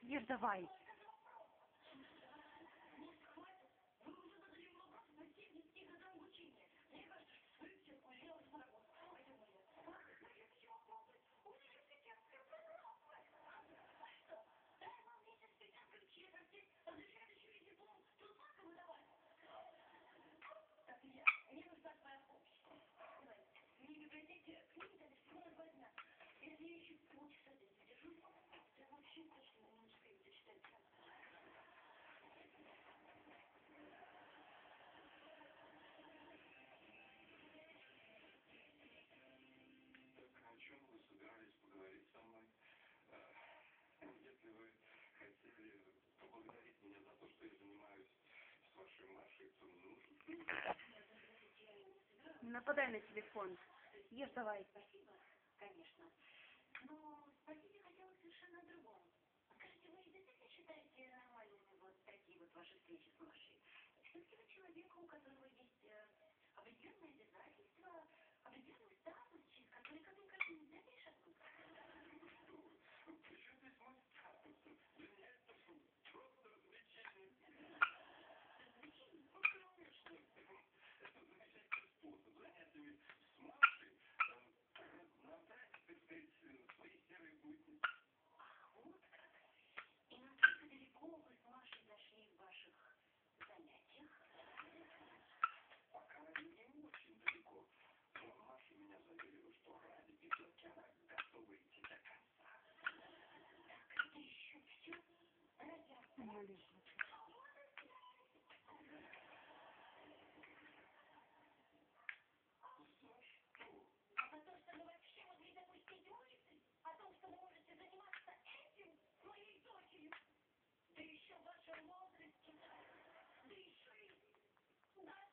Ешь давай. Не нападай на телефон. Ешь давай. Спасибо, конечно. Но спросить я хотела совершенно о другом. Скажите, вы действительно считаете нормальными вот такие вот ваши встречи с Машей? Все-таки вы человек, у которого есть определенные обязательства, определенный статус, через который, как мне кажется, нельзя перешагнуть. Причем здесь мой статус? Для меня это просто развлечение. Развлечение? Ну, конечно. Это замечательный способ занятиями с Машей. Набрать, так сказать, свои серые будни. Ах, вот как. И насколько далеко вы с Машей зашли в ваших занятиях? Пока не очень далеко. Но Маша меня заверила, что ради пятерки она готова идти до конца. Так, это еще все? Разве? А потом, что вы вообще могли допустить улицы? О том, что вы можете заниматься этим с моей дочерью? Да еще в вашем возрасте. Да еще и...